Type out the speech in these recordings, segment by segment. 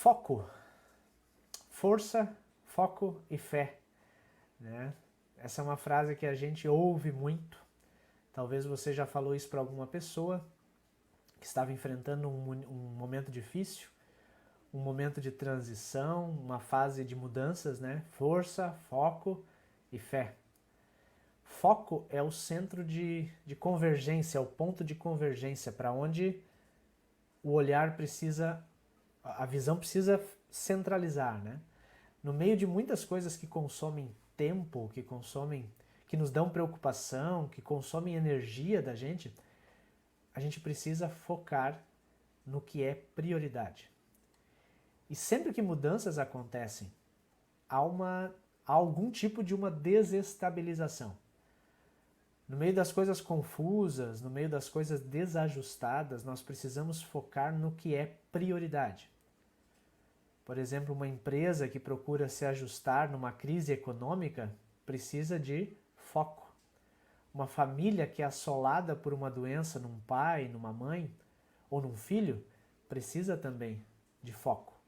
Foco, força, foco e fé, né? Essa é uma frase que a gente ouve muito. Talvez você já falou isso para alguma pessoa que estava enfrentando um momento difícil, um momento de transição, uma fase de mudanças, né? Força, foco e fé. Foco é o centro de convergência, é o ponto de convergência para onde o olhar precisa, a visão precisa centralizar, né? No meio de muitas coisas que consomem tempo, que nos dão preocupação, que consomem energia da gente, a gente precisa focar no que é prioridade. E sempre que mudanças acontecem, há algum tipo de uma desestabilização. No meio das coisas confusas, no meio das coisas desajustadas, nós precisamos focar no que é prioridade. Por exemplo, uma empresa que procura se ajustar numa crise econômica precisa de foco. Uma família que é assolada por uma doença num pai, numa mãe ou num filho precisa também de foco.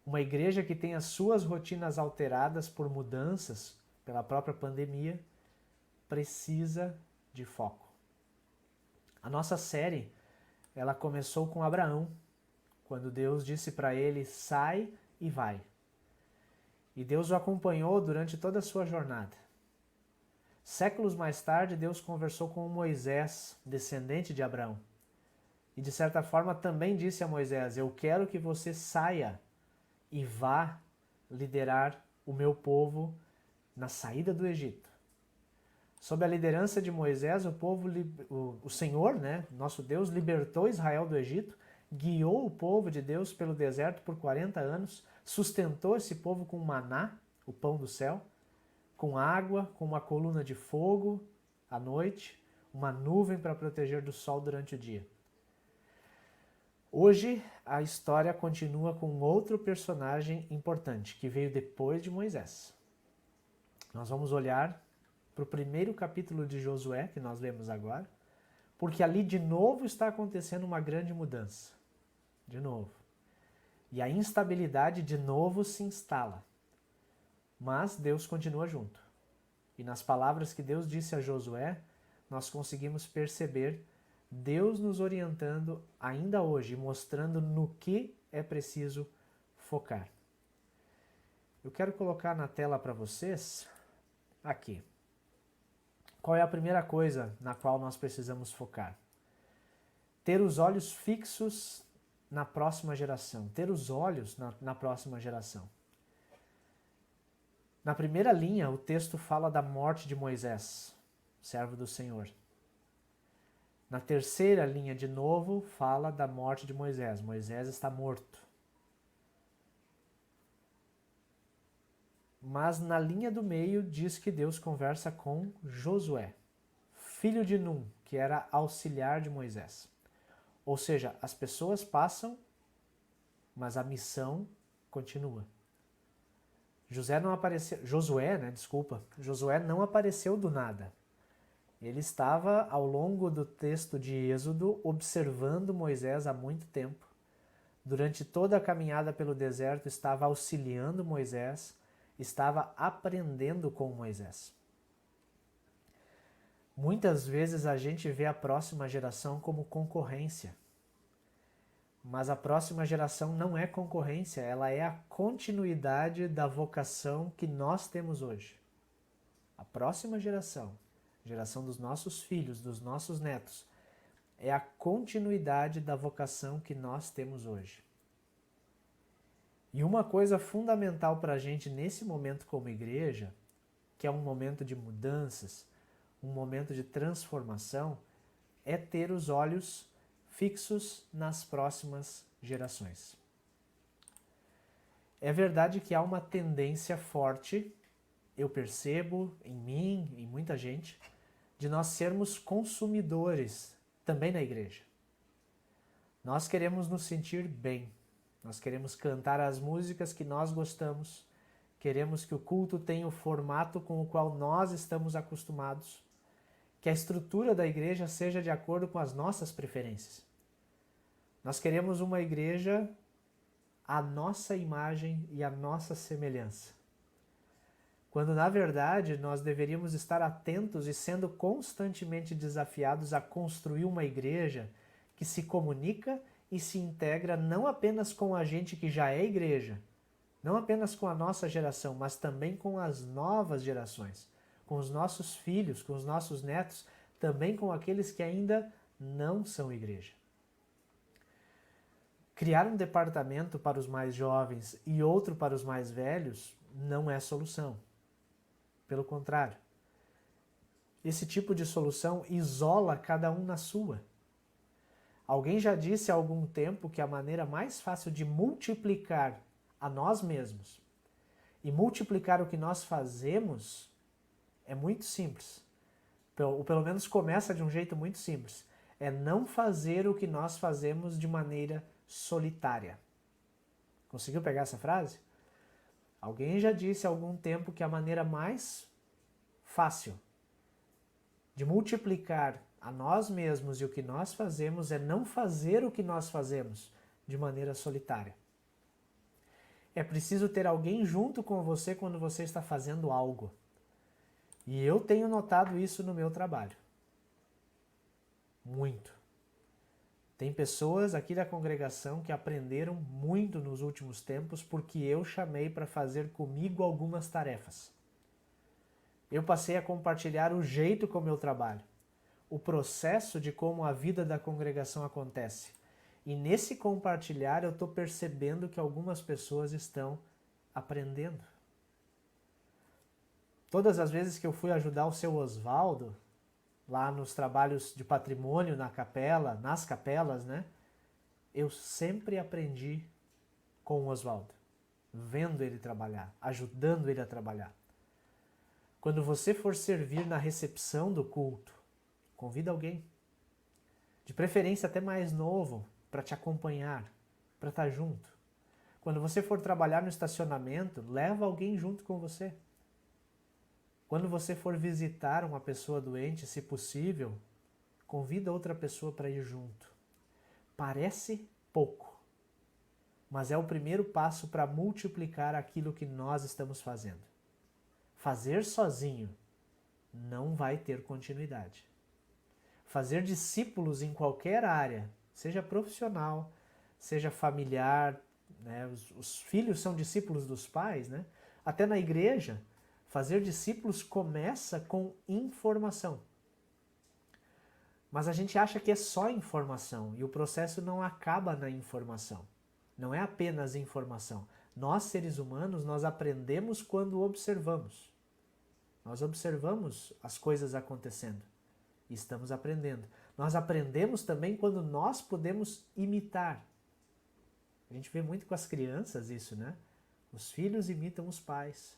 Uma igreja que tem as suas rotinas alteradas por mudanças pela própria pandemia precisa de foco. A nossa série, ela começou com Abraão, quando Deus disse para ele: sai e vai. E Deus o acompanhou durante toda a sua jornada. Séculos mais tarde, Deus conversou com Moisés, descendente de Abraão. E de certa forma também disse a Moisés: eu quero que você saia e vá liderar o meu povo na saída do Egito. Sob a liderança de Moisés, o Senhor, né, nosso Deus, libertou Israel do Egito, guiou o povo de Deus pelo deserto por 40 anos, sustentou esse povo com maná, o pão do céu, com água, com uma coluna de fogo à noite, uma nuvem para proteger do sol durante o dia. Hoje, a história continua com outro personagem importante, que veio depois de Moisés. Nós vamos olhar para o primeiro capítulo de Josué, que nós lemos agora, porque ali de novo está acontecendo uma grande mudança. De novo. E a instabilidade de novo se instala. Mas Deus continua junto. E nas palavras que Deus disse a Josué, nós conseguimos perceber Deus nos orientando ainda hoje, mostrando no que é preciso focar. Eu quero colocar na tela para vocês, aqui. Qual é a primeira coisa na qual nós precisamos focar? Ter os olhos fixos na próxima geração. Ter os olhos na próxima geração. Na primeira linha, o texto fala da morte de Moisés, servo do Senhor. Na terceira linha, de novo, fala da morte de Moisés. Moisés está morto. Mas na linha do meio diz que Deus conversa com Josué, filho de Num, que era auxiliar de Moisés. Ou seja, as pessoas passam, mas a missão continua. Josué não apareceu do nada. Ele estava, ao longo do texto de Êxodo, observando Moisés há muito tempo. Durante toda a caminhada pelo deserto, estava auxiliando Moisés, estava aprendendo com Moisés. Muitas vezes a gente vê a próxima geração como concorrência. Mas a próxima geração não é concorrência, ela é a continuidade da vocação que nós temos hoje. A próxima geração, geração dos nossos filhos, dos nossos netos, é a continuidade da vocação que nós temos hoje. E uma coisa fundamental para a gente nesse momento como igreja, que é um momento de mudanças, um momento de transformação, é ter os olhos fixos nas próximas gerações. É verdade que há uma tendência forte, eu percebo em mim, em muita gente, de nós sermos consumidores também na igreja. Nós queremos nos sentir bem, nós queremos cantar as músicas que nós gostamos, queremos que o culto tenha o formato com o qual nós estamos acostumados, que a estrutura da igreja seja de acordo com as nossas preferências. Nós queremos uma igreja à nossa imagem e à nossa semelhança. Quando, na verdade, nós deveríamos estar atentos e sendo constantemente desafiados a construir uma igreja que se comunica e se integra não apenas com a gente que já é igreja, não apenas com a nossa geração, mas também com as novas gerações, com os nossos filhos, com os nossos netos, também com aqueles que ainda não são igreja. Criar um departamento para os mais jovens e outro para os mais velhos não é solução. Pelo contrário, esse tipo de solução isola cada um na sua. Alguém já disse há algum tempo que a maneira mais fácil de multiplicar a nós mesmos e multiplicar o que nós fazemos é muito simples. Ou pelo menos começa de um jeito muito simples. É não fazer o que nós fazemos de maneira solitária. Conseguiu pegar essa frase? Alguém já disse há algum tempo que a maneira mais fácil de multiplicar a nós mesmos e o que nós fazemos é não fazer o que nós fazemos de maneira solitária. É preciso ter alguém junto com você quando você está fazendo algo. E eu tenho notado isso no meu trabalho. Muito. Tem pessoas aqui da congregação que aprenderam muito nos últimos tempos porque eu chamei para fazer comigo algumas tarefas. Eu passei a compartilhar o jeito como eu trabalho, o processo de como a vida da congregação acontece. E nesse compartilhar eu estou percebendo que algumas pessoas estão aprendendo. Todas as vezes que eu fui ajudar o seu Oswaldo, lá nos trabalhos de patrimônio na capela, nas capelas, né? Eu sempre aprendi com o Oswaldo, vendo ele trabalhar, ajudando ele a trabalhar. Quando você for servir na recepção do culto, convida alguém, de preferência até mais novo, para te acompanhar, para estar junto. Quando você for trabalhar no estacionamento, leva alguém junto com você. Quando você for visitar uma pessoa doente, se possível, convida outra pessoa para ir junto. Parece pouco, mas é o primeiro passo para multiplicar aquilo que nós estamos fazendo. Fazer sozinho não vai ter continuidade. Fazer discípulos em qualquer área, seja profissional, seja familiar, né? Os filhos são discípulos dos pais, né? Até na igreja, fazer discípulos começa com informação. Mas a gente acha que é só informação e o processo não acaba na informação. Não é apenas informação. Nós, seres humanos, nós aprendemos quando observamos. Nós observamos as coisas acontecendo e estamos aprendendo. Nós aprendemos também quando nós podemos imitar. A gente vê muito com as crianças isso, né? Os filhos imitam os pais.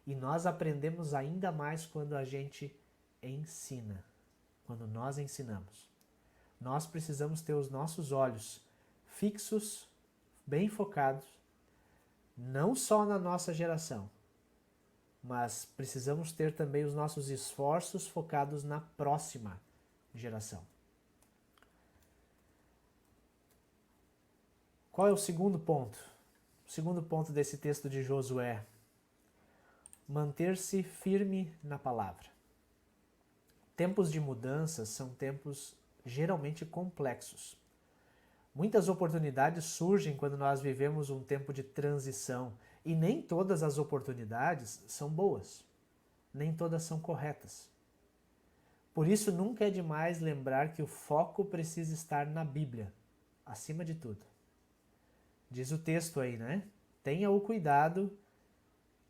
E nós aprendemos ainda mais quando a gente ensina, quando nós ensinamos. Nós precisamos ter os nossos olhos fixos, bem focados, não só na nossa geração, mas precisamos ter também os nossos esforços focados na próxima geração. Qual é o segundo ponto? O segundo ponto desse texto de Josué: manter-se firme na palavra. Tempos de mudanças são tempos geralmente complexos. Muitas oportunidades surgem quando nós vivemos um tempo de transição e nem todas as oportunidades são boas, nem todas são corretas. Por isso, nunca é demais lembrar que o foco precisa estar na Bíblia, acima de tudo. Diz o texto aí, né? Tenha o cuidado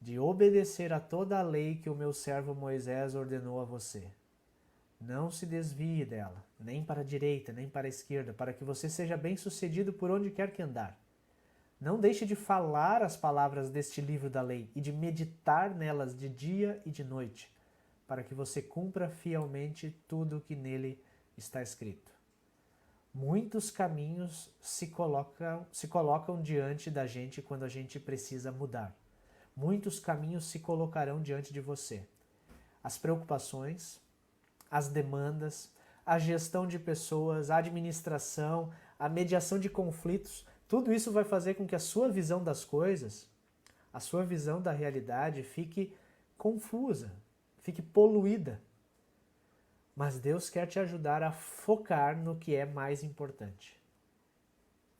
de obedecer a toda a lei que o meu servo Moisés ordenou a você. Não se desvie dela, nem para a direita, nem para a esquerda, para que você seja bem-sucedido por onde quer que andar. Não deixe de falar as palavras deste livro da lei e de meditar nelas de dia e de noite, para que você cumpra fielmente tudo o que nele está escrito. Muitos caminhos se colocam diante da gente quando a gente precisa mudar. Muitos caminhos se colocarão diante de você. As preocupações, as demandas, a gestão de pessoas, a administração, a mediação de conflitos, Tudo isso vai fazer com que a sua visão das coisas, a sua visão da realidade fique confusa, fique poluída. Mas Deus quer te ajudar a focar no que é mais importante.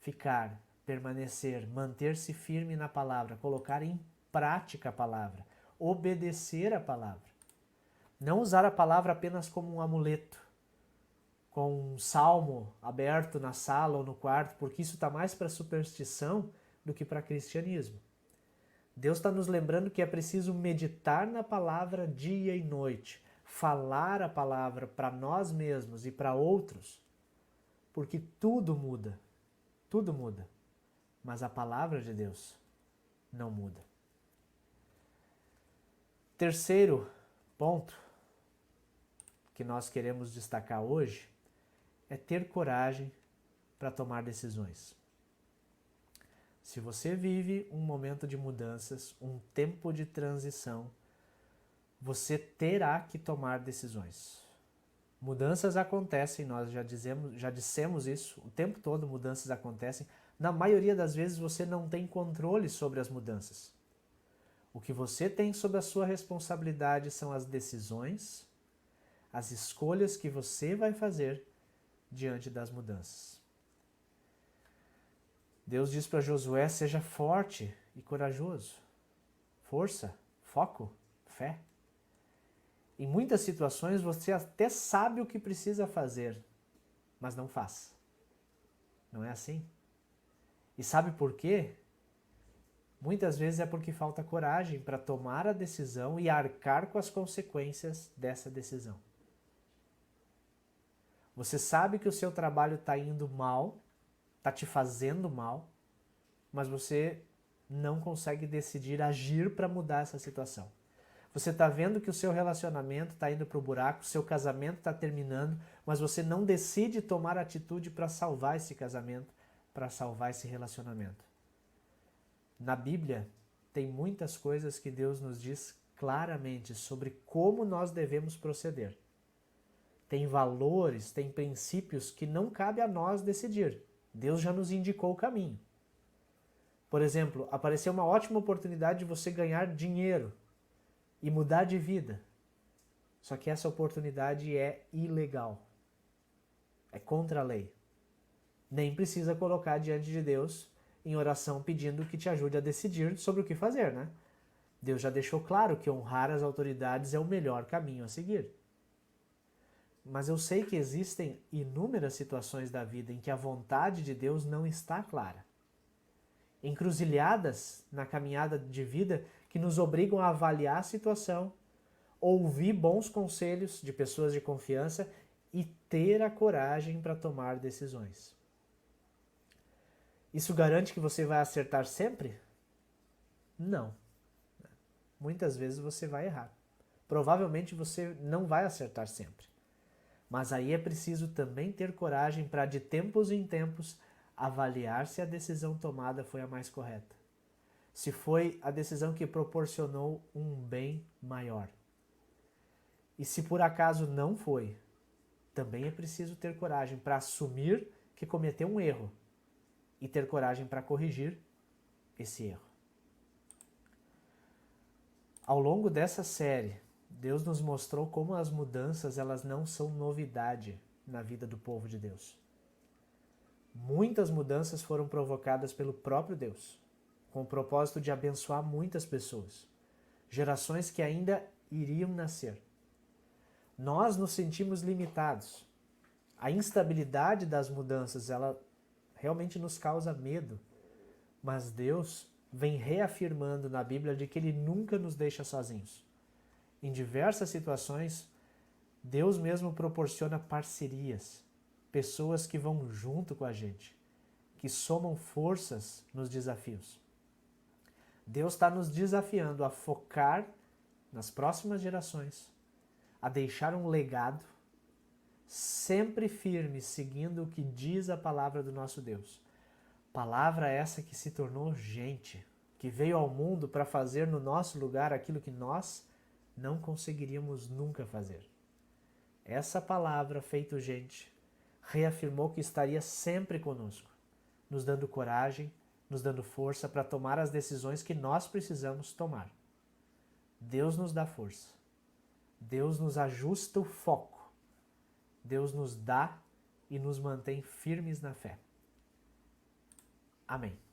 Ficar, permanecer, manter-se firme na palavra, colocar em prática a palavra, obedecer a palavra. Não usar a palavra apenas como um amuleto, com um salmo aberto na sala ou no quarto, porque isso está mais para superstição do que para cristianismo. Deus está nos lembrando que é preciso meditar na palavra dia e noite, falar a palavra para nós mesmos e para outros, porque tudo muda, mas a palavra de Deus não muda. Terceiro ponto que nós queremos destacar hoje é ter coragem para tomar decisões. Se você vive um momento de mudanças, um tempo de transição, você terá que tomar decisões. Mudanças acontecem, nós já dissemos isso, o tempo todo mudanças acontecem. Na maioria das vezes você não tem controle sobre as mudanças. O que você tem sob a sua responsabilidade são as decisões, as escolhas que você vai fazer diante das mudanças. Deus diz para Josué, seja forte e corajoso. Força, foco, fé. Em muitas situações você até sabe o que precisa fazer, mas não faz. Não é assim? E sabe por quê? Muitas vezes é porque falta coragem para tomar a decisão e arcar com as consequências dessa decisão. Você sabe que o seu trabalho está indo mal, está te fazendo mal, mas você não consegue decidir agir para mudar essa situação. Você está vendo que o seu relacionamento está indo para o buraco, o seu casamento está terminando, mas você não decide tomar atitude para salvar esse casamento, para salvar esse relacionamento. Na Bíblia, tem muitas coisas que Deus nos diz claramente sobre como nós devemos proceder. Tem valores, tem princípios que não cabe a nós decidir. Deus já nos indicou o caminho. Por exemplo, apareceu uma ótima oportunidade de você ganhar dinheiro e mudar de vida. Só que essa oportunidade é ilegal. É contra a lei. Nem precisa colocar diante de Deus em oração pedindo que te ajude a decidir sobre o que fazer, né? Deus já deixou claro que honrar as autoridades é o melhor caminho a seguir. Mas eu sei que existem inúmeras situações da vida em que a vontade de Deus não está clara. Encruzilhadas na caminhada de vida que nos obrigam a avaliar a situação, ouvir bons conselhos de pessoas de confiança e ter a coragem para tomar decisões. Isso garante que você vai acertar sempre? Não. Muitas vezes você vai errar. Provavelmente você não vai acertar sempre. Mas aí é preciso também ter coragem para, de tempos em tempos, avaliar se a decisão tomada foi a mais correta. Se foi a decisão que proporcionou um bem maior. E se por acaso não foi, também é preciso ter coragem para assumir que cometeu um erro e ter coragem para corrigir esse erro. Ao longo dessa série, Deus nos mostrou como as mudanças elas não são novidade na vida do povo de Deus. Muitas mudanças foram provocadas pelo próprio Deus, com o propósito de abençoar muitas pessoas, gerações que ainda iriam nascer. Nós nos sentimos limitados. A instabilidade das mudanças, ela realmente nos causa medo, mas Deus vem reafirmando na Bíblia de que Ele nunca nos deixa sozinhos. Em diversas situações, Deus mesmo proporciona parcerias, pessoas que vão junto com a gente, que somam forças nos desafios. Deus está nos desafiando a focar nas próximas gerações, a deixar um legado, sempre firme, seguindo o que diz a palavra do nosso Deus. Palavra essa que se tornou gente, que veio ao mundo para fazer no nosso lugar aquilo que nós não conseguiríamos nunca fazer. Essa palavra, feito gente, reafirmou que estaria sempre conosco, nos dando coragem, nos dando força para tomar as decisões que nós precisamos tomar. Deus nos dá força. Deus nos ajusta o foco. Deus nos dá e nos mantém firmes na fé. Amém.